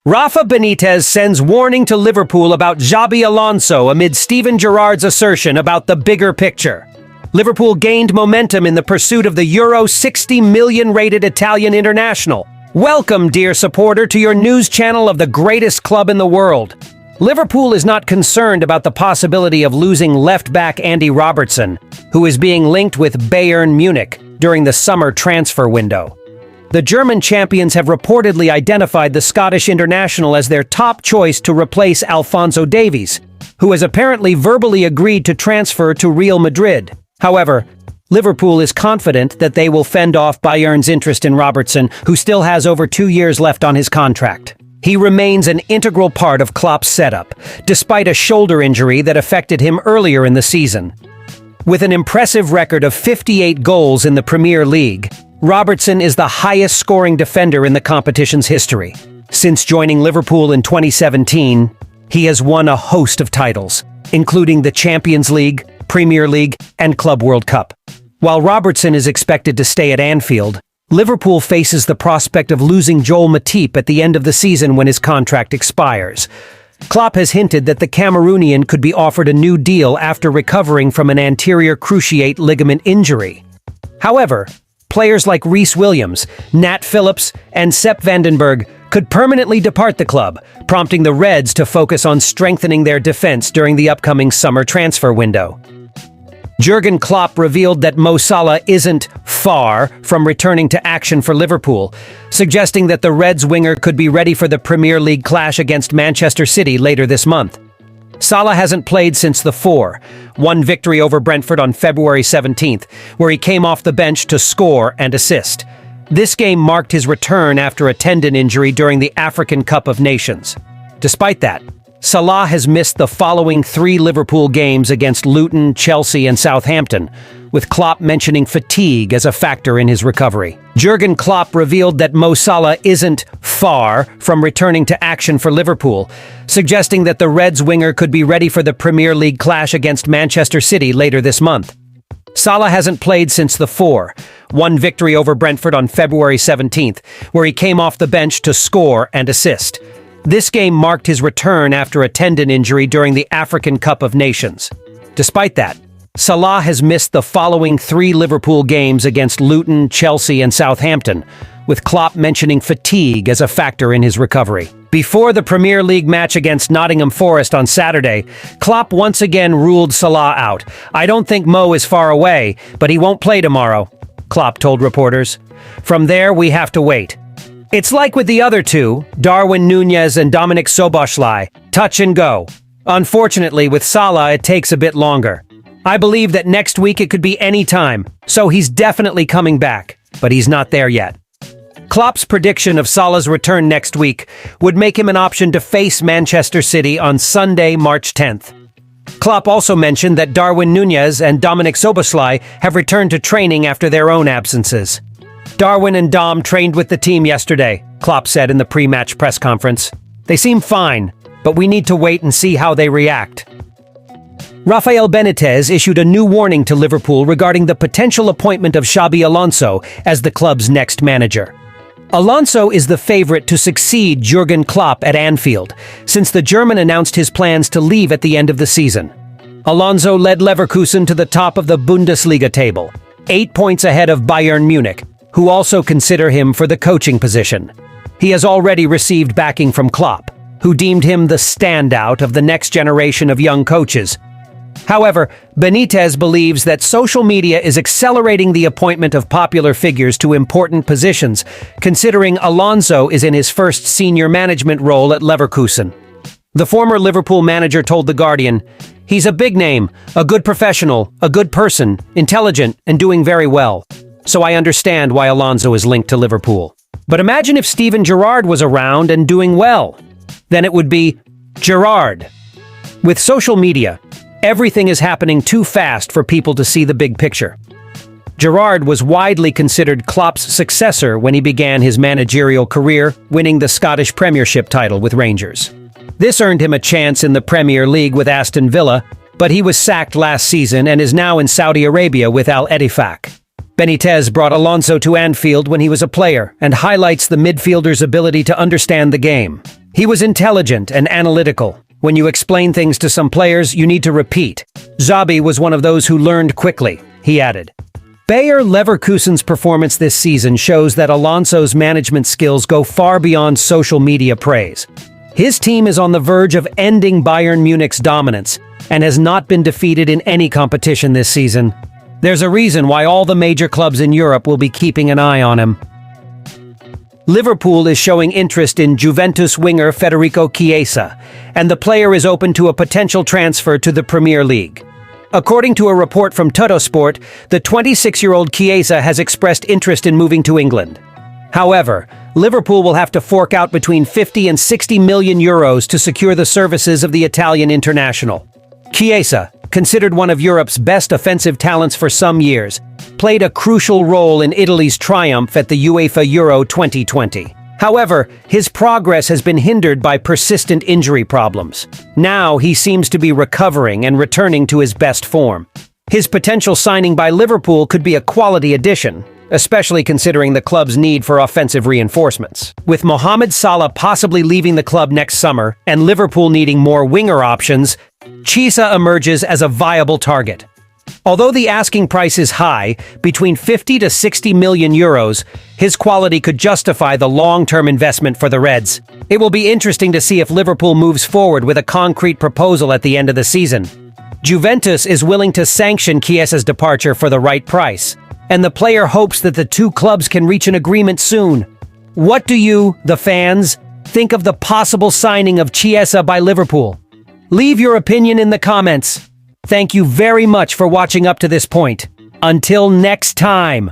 Rafa Benitez sends warning to Liverpool about Xabi Alonso amid Steven Gerrard's assertion about the bigger picture. Liverpool gained momentum in the pursuit of the Euro 60 million rated Italian international. Welcome, dear supporter, to your news channel of the greatest club in the world. Liverpool is not concerned about the possibility of losing left-back Andy Robertson, who is being linked with Bayern Munich during the summer transfer window. The German champions have reportedly identified the Scottish international as their top choice to replace Alphonso Davies, who has apparently verbally agreed to transfer to Real Madrid. However, Liverpool is confident that they will fend off Bayern's interest in Robertson, who still has over 2 years left on his contract. He remains an integral part of Klopp's setup, despite a shoulder injury that affected him earlier in the season. With an impressive record of 58 goals in the Premier League, Robertson is the highest-scoring defender in the competition's history. Since joining Liverpool in 2017, he has won a host of titles, including the Champions League, Premier League, and Club World Cup. While Robertson is expected to stay at Anfield, Liverpool faces the prospect of losing Joel Matip at the end of the season when his contract expires. Klopp has hinted that the Cameroonian could be offered a new deal after recovering from an anterior cruciate ligament injury. However, players like Reece Williams, Nat Phillips, and Sepp Vandenberg could permanently depart the club, prompting the Reds to focus on strengthening their defense during the upcoming summer transfer window. Jurgen Klopp revealed that Mo Salah isn't far from returning to action for Liverpool, suggesting that the Reds winger could be ready for the Premier League clash against Manchester City later this month. Salah hasn't played since the 4-1 victory over Brentford on February 17th, where he came off the bench to score and assist. This game marked his return after a tendon injury during the African Cup of Nations. Despite that, Salah has missed the following 3 Liverpool games against Luton, Chelsea, and Southampton, with Klopp mentioning fatigue as a factor in his recovery. Jurgen Klopp revealed that Mo Salah isn't far from returning to action for Liverpool, suggesting that the Reds winger could be ready for the Premier League clash against Manchester City later this month. Salah hasn't played since the 4-1 victory over Brentford on February 17th, where he came off the bench to score and assist. This game marked his return after a tendon injury during the African Cup of Nations. Despite that, Salah has missed the following 3 Liverpool games against Luton, Chelsea, and Southampton, with Klopp mentioning fatigue as a factor in his recovery. Before the Premier League match against Nottingham Forest on Saturday, Klopp once again ruled Salah out. "I don't think Mo is far away, but he won't play tomorrow," Klopp told reporters. "From there, we have to wait. It's like with the other two, Darwin Núñez and Dominik Szoboszlai, touch and go. Unfortunately, with Salah, it takes a bit longer. I believe that next week it could be any time, so he's definitely coming back, but he's not there yet." Klopp's prediction of Salah's return next week would make him an option to face Manchester City on Sunday, March 10th. Klopp also mentioned that Darwin Núñez and Dominik Szoboszlai have returned to training after their own absences. "Darwin and Dom trained with the team yesterday," Klopp said in the pre-match press conference. "They seem fine, but we need to wait and see how they react." Rafael Benitez issued a new warning to Liverpool regarding the potential appointment of Xabi Alonso as the club's next manager. Alonso is the favorite to succeed Jurgen Klopp at Anfield, since the German announced his plans to leave at the end of the season. Alonso led Leverkusen to the top of the Bundesliga table, 8 points ahead of Bayern Munich, who also consider him for the coaching position. He has already received backing from Klopp, who deemed him the standout of the next generation of young coaches. However, Benitez believes that social media is accelerating the appointment of popular figures to important positions, considering Alonso is in his first senior management role at Leverkusen. The former Liverpool manager told The Guardian, "He's a big name, a good professional, a good person, intelligent, and doing very well. So I understand why Alonso is linked to Liverpool. But imagine if Steven Gerrard was around and doing well. Then it would be Gerrard." With social media, everything is happening too fast for people to see the big picture. Gerrard was widely considered Klopp's successor when he began his managerial career, winning the Scottish Premiership title with Rangers. This earned him a chance in the Premier League with Aston Villa, but he was sacked last season and is now in Saudi Arabia with Al Ettifaq. Benitez brought Alonso to Anfield when he was a player and highlights the midfielder's ability to understand the game. He was intelligent and analytical. When you explain things to some players, you need to repeat. Xabi was one of those who learned quickly, he added. Bayer Leverkusen's performance this season shows that Alonso's management skills go far beyond social media praise. His team is on the verge of ending Bayern Munich's dominance and has not been defeated in any competition this season. There's a reason why all the major clubs in Europe will be keeping an eye on him. Liverpool is showing interest in Juventus winger Federico Chiesa, and the player is open to a potential transfer to the Premier League. According to a report from Tuttosport, the 26-year-old Chiesa has expressed interest in moving to England. However, Liverpool will have to fork out between 50 and 60 million euros to secure the services of the Italian international. Chiesa, considered one of Europe's best offensive talents for some years, played a crucial role in Italy's triumph at the UEFA Euro 2020. However, his progress has been hindered by persistent injury problems. Now he seems to be recovering and returning to his best form. His potential signing by Liverpool could be a quality addition, especially considering the club's need for offensive reinforcements. With Mohamed Salah possibly leaving the club next summer and Liverpool needing more winger options, Chiesa emerges as a viable target. Although the asking price is high, between 50 to 60 million euros, his quality could justify the long-term investment for the Reds. It will be interesting to see if Liverpool moves forward with a concrete proposal at the end of the season. Juventus is willing to sanction Chiesa's departure for the right price, and the player hopes that the two clubs can reach an agreement soon. What do you, the fans, think of the possible signing of Chiesa by Liverpool? Leave your opinion in the comments. Thank you very much for watching up to this point. Until next time.